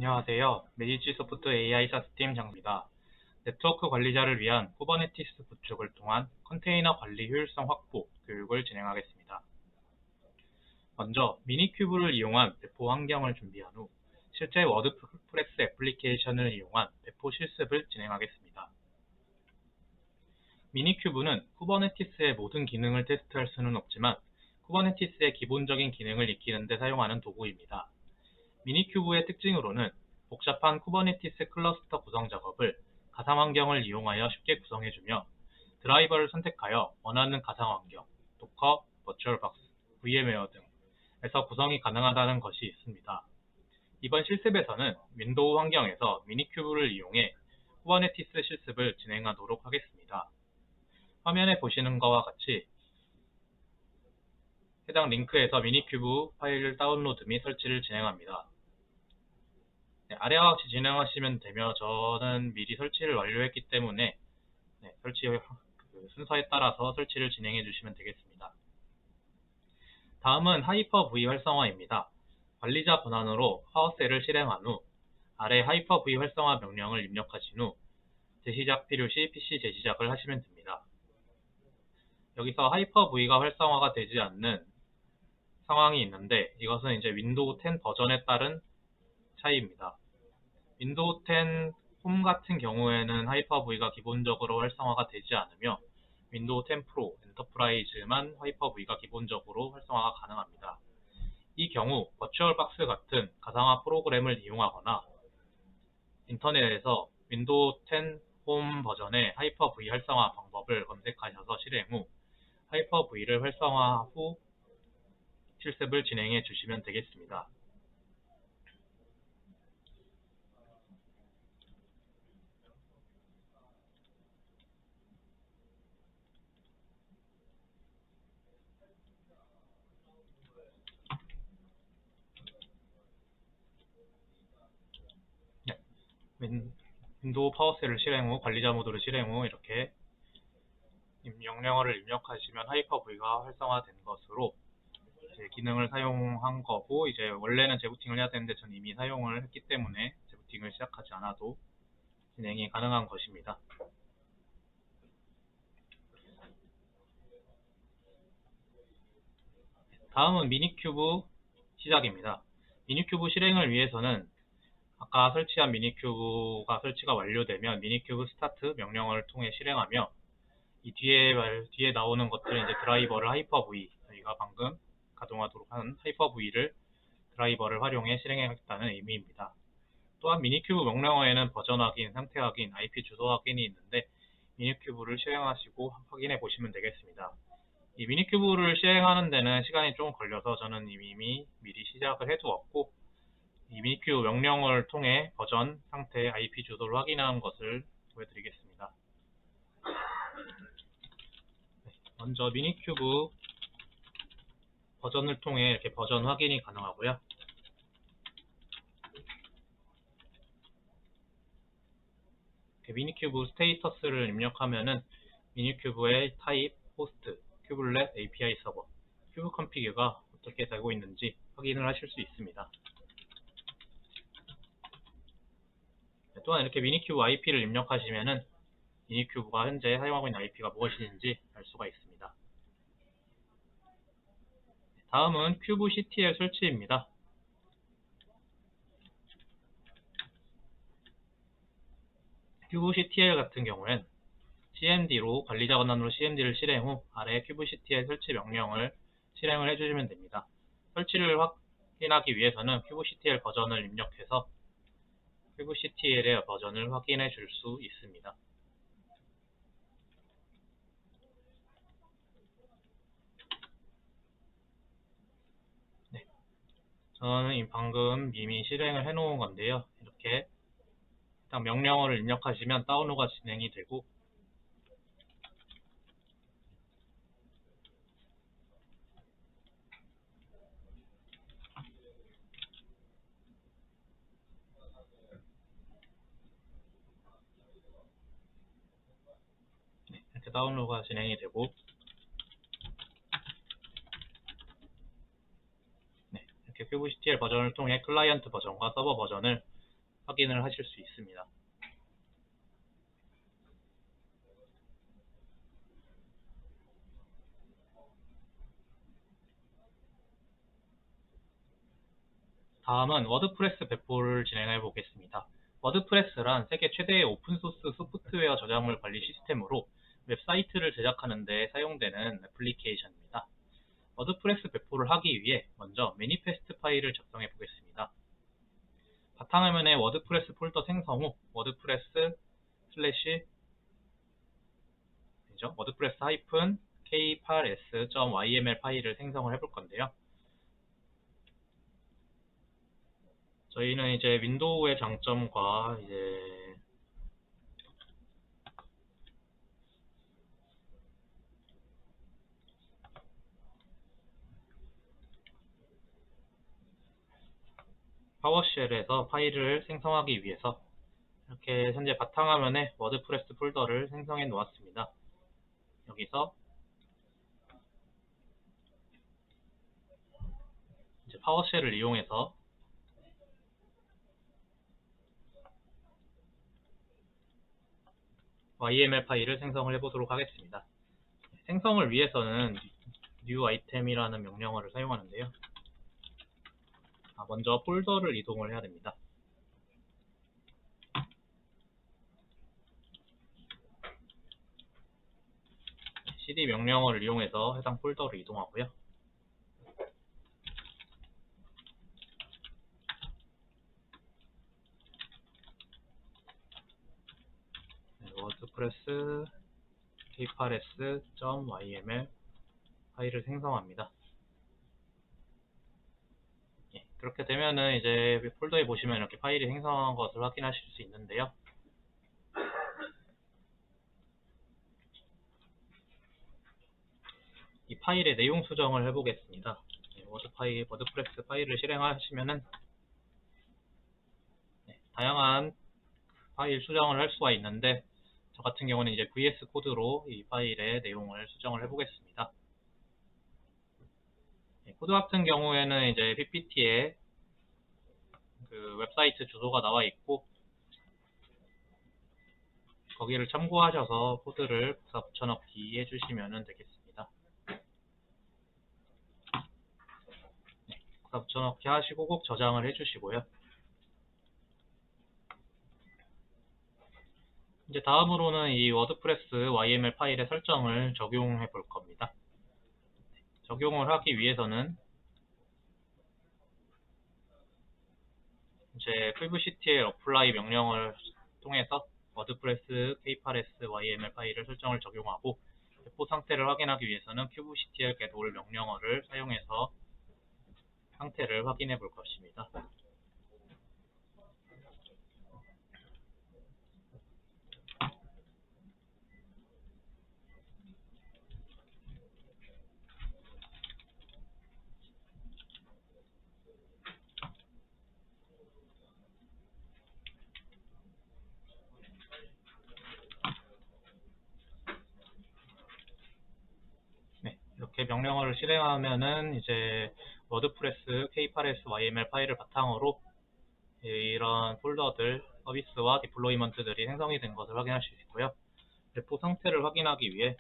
안녕하세요. 메디지 소프트 AI 사스팀 장입니다. 네트워크 관리자를 위한 쿠버네티스 구축을 통한 컨테이너 관리 효율성 확보 교육을 진행하겠습니다. 먼저 미니큐브를 이용한 배포 환경을 준비한 후 실제 워드프레스 애플리케이션을 이용한 배포 실습을 진행하겠습니다. 미니큐브는 쿠버네티스의 모든 기능을 테스트할 수는 없지만 쿠버네티스의 기본적인 기능을 익히는 데 사용하는 도구입니다. 미니큐브의 특징으로는 복잡한 쿠버네티스 클러스터 구성 작업을 가상 환경을 이용하여 쉽게 구성해주며 드라이버를 선택하여 원하는 가상 환경, 도커, 버추얼박스, VM웨어 등에서 구성이 가능하다는 것이 있습니다. 이번 실습에서는 윈도우 환경에서 미니큐브를 이용해 쿠버네티스 실습을 진행하도록 하겠습니다. 화면에 보시는 것과 같이 해당 링크에서 미니큐브 파일을 다운로드 및 설치를 진행합니다. 아래와 같이 진행하시면 되며 저는 미리 설치를 완료했기 때문에 설치 순서에 따라서 설치를 진행해 주시면 되겠습니다. 다음은 하이퍼-V 활성화입니다. 관리자 권한으로 파워셀을 실행한 후 아래 하이퍼-V 활성화 명령을 입력하신 후 재시작 필요시 PC 재시작을 하시면 됩니다. 여기서 하이퍼-V가 활성화가 되지 않는 상황이 있는데 이것은 이제 윈도우 10 버전에 따른 차이입니다. 윈도우 10 홈 같은 경우에는 하이퍼-V가 기본적으로 활성화가 되지 않으며 윈도우 10 프로, 엔터프라이즈만 하이퍼-V가 기본적으로 활성화가 가능합니다. 이 경우 버추얼박스 같은 가상화 프로그램을 이용하거나 인터넷에서 윈도우 10 홈 버전의 하이퍼-V 활성화 방법을 검색하셔서 실행 후 하이퍼-V를 활성화 후 실습을 진행해 주시면 되겠습니다. 윈도우 파워셀을 실행 후 관리자 모드를 실행 후 이렇게 명령어를 입력하시면 하이퍼-V가 활성화된 것으로 이제 기능을 사용한 거고, 이제 원래는 재부팅을 해야 되는데 전 이미 사용을 했기 때문에 재부팅을 시작하지 않아도 진행이 가능한 것입니다. 다음은 미니큐브 시작입니다. 미니큐브 실행을 위해서는 아까 설치한 미니큐브가 설치가 완료되면 미니큐브 스타트 명령어를 통해 실행하며 이 뒤에 나오는 것들은 이제 드라이버를 하이퍼-V, 저희가 방금 가동하도록 한 하이퍼-V를 드라이버를 활용해 실행하겠다는 의미입니다. 또한 미니큐브 명령어에는 버전 확인, 상태 확인, IP 주소 확인이 있는데 미니큐브를 실행하시고 확인해 보시면 되겠습니다. 이 미니큐브를 실행하는 데는 시간이 조금 걸려서 저는 이미 미리 시작을 해두었고, 이 미니큐브 명령어를 통해 버전, 상태, IP 주소를 확인하는 것을 보여드리겠습니다. 먼저 미니큐브 버전을 통해 이렇게 버전 확인이 가능하고요. 미니큐브 스테이터스를 입력하면은 미니큐브의 타입, 호스트, 큐블렛, API 서버, 큐브 컨피그가 어떻게 되고 있는지 확인을 하실 수 있습니다. 또한 이렇게 미니큐브 IP를 입력하시면은 미니큐브가 현재 사용하고 있는 IP가 무엇인지 알 수가 있습니다. 다음은 큐브CTL 설치입니다. 큐브CTL 같은 경우엔 CMD로 관리자 권한으로 CMD를 실행 후 아래 큐브CTL 설치 명령을 실행을 해주시면 됩니다. 설치를 확인하기 위해서는 큐브CTL 버전을 입력해서 큐브CTL의 버전을 확인해 줄 수 있습니다. 네, 저는 방금 이미 실행을 해 놓은 건데요. 이렇게 딱 명령어를 입력하시면 다운로드가 진행이 되고, 이렇게 다운로드가 진행이 되고, 이렇게 큐브CTL 버전을 통해 클라이언트 버전과 서버 버전을 확인을 하실 수 있습니다. 다음은 워드프레스 배포를 진행해 보겠습니다. 워드프레스란 세계 최대의 오픈소스 소프트웨어 저작물 관리 시스템으로 웹사이트를 제작하는 데 사용되는 애플리케이션입니다. 워드프레스 배포를 하기 위해 먼저 매니페스트 파일을 작성해 보겠습니다. 바탕화면에 워드프레스 폴더 생성 후 워드프레스 k8s.yml 파일을 생성을 해볼 건데요. 저희는 이제 윈도우의 장점과 이제 파워쉘에서 파일을 생성하기 위해서 이렇게 현재 바탕화면에 워드프레스 폴더를 생성해 놓았습니다. 여기서 이제 파워쉘을 이용해서 YML 파일을 생성을 해보도록 하겠습니다. 생성을 위해서는 new item이라는 명령어를 사용하는데요. 먼저 폴더를 이동을 해야 됩니다. cd 명령어를 이용해서 해당 폴더를 이동하고요. 워드프레스 k8s.yml 파일을 생성합니다. 그렇게 되면은 이제 폴더에 보시면 이렇게 파일이 생성한 것을 확인하실 수 있는데요. 이 파일의 내용 수정을 해보겠습니다. 워드프레스 파일을 실행하시면은 다양한 파일 수정을 할 수가 있는데, 저 같은 경우는 이제 VS 코드로 이 파일의 내용을 수정을 해보겠습니다. 코드 같은 경우에는 이제 PPT에 그 웹사이트 주소가 나와 있고, 거기를 참고하셔서 코드를 복사 붙여넣기 해주시면 되겠습니다. 복사 붙여넣기 하시고 꼭 저장을 해주시고요. 이제 다음으로는 이 워드프레스 YML 파일의 설정을 적용해 볼 겁니다. 적용을 하기 위해서는 이제 FivCTL apply 명령을 통해서 워드프레스 k8s YML 파일을 설정을 적용하고, 배포 상태를 확인하기 위해서는 kubectl get 명령어를 사용해서 상태를 확인해 볼 것입니다. 이렇게 명령어를 실행하면은 이제 워드프레스 k8s YML 파일을 바탕으로 이런 폴더들, 서비스와 디플로이먼트들이 생성이 된 것을 확인할 수 있고요. 배포 상태를 확인하기 위해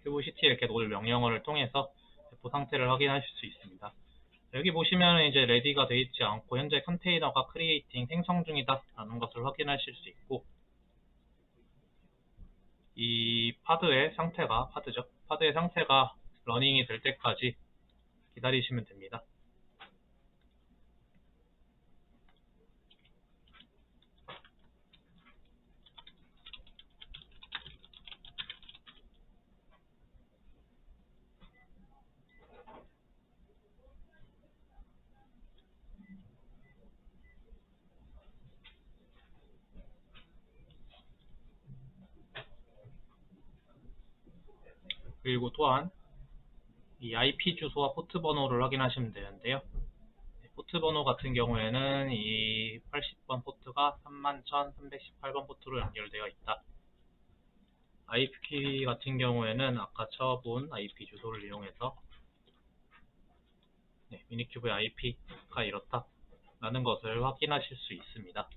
kubectl get 명령어를 통해서 배포 상태를 확인하실 수 있습니다. 여기 보시면 이제 레디가 되어 있지 않고 현재 컨테이너가 크리에이팅 생성 중이다 라는 것을 확인하실 수 있고, 이 파드의 상태가 러닝이 될 때까지 기다리시면 됩니다. 그리고 또한 이 IP 주소와 포트 번호를 확인하시면 되는데요. 포트 번호 같은 경우에는 이 80번 포트가 31,318번 포트로 연결되어 있다. IP 같은 경우에는 아까 쳐본 IP 주소를 이용해서 미니큐브의 IP가 이렇다라는 것을 확인하실 수 있습니다.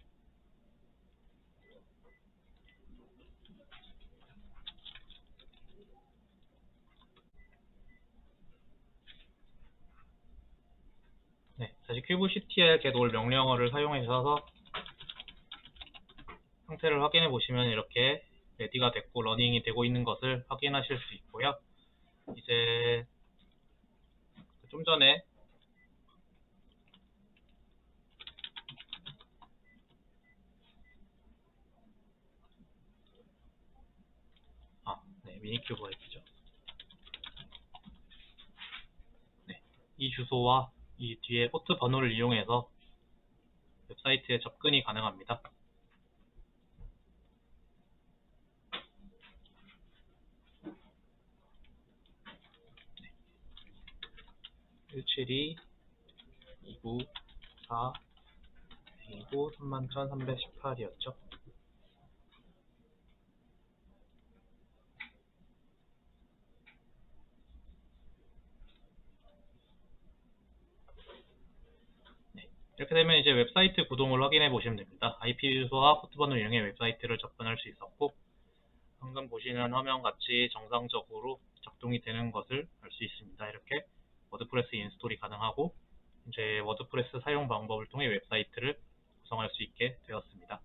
네, 다시 kubectl get_all 명령어를 사용하셔서 상태를 확인해 보시면 이렇게 레디가 됐고 러닝이 되고 있는 것을 확인하실 수 있고요. 이제 좀 전에 미니큐브 IP죠. 네, 이 주소와 이 뒤에 포트 번호를 이용해서 웹사이트에 접근이 가능합니다. 172 294 그리고 31,318이었죠. 이렇게 되면 이제 웹사이트 구동을 확인해 보시면 됩니다. IP 주소와 포트 번호를 이용해 웹사이트를 접근할 수 있었고, 방금 보시는 화면 같이 정상적으로 작동이 되는 것을 알 수 있습니다. 이렇게 워드프레스 인스톨이 가능하고, 이제 워드프레스 사용 방법을 통해 웹사이트를 구성할 수 있게 되었습니다.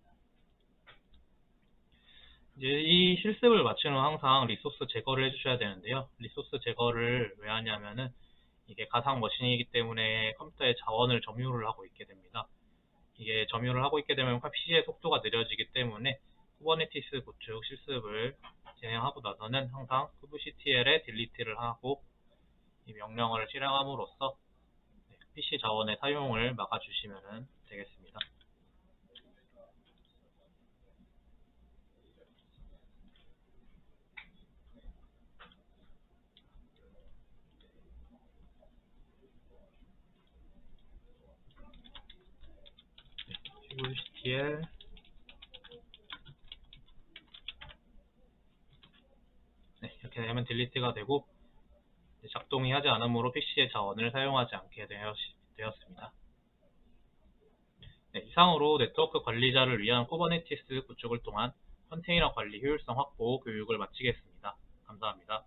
이제 이 실습을 마친 후 항상 리소스 제거를 해주셔야 되는데요. 리소스 제거를 왜 하냐면은 이게 가상 머신이기 때문에 컴퓨터의 자원을 점유를 하고 있게 됩니다. 이게 점유를 하고 있게 되면 PC의 속도가 느려지기 때문에 쿠버네티스 구축 실습을 진행하고 나서는 항상 kubectl에 딜리트를 하고 이 명령어를 실행함으로써 PC 자원의 사용을 막아주시면 되겠습니다. kubectl 이렇게 되면 딜리트가 되고 작동이 하지 않으므로 PC의 자원을 사용하지 않게 되었습니다. 이상으로 네트워크 관리자를 위한 쿠버네티스 구축을 통한 컨테이너 관리 효율성 확보 교육을 마치겠습니다. 감사합니다.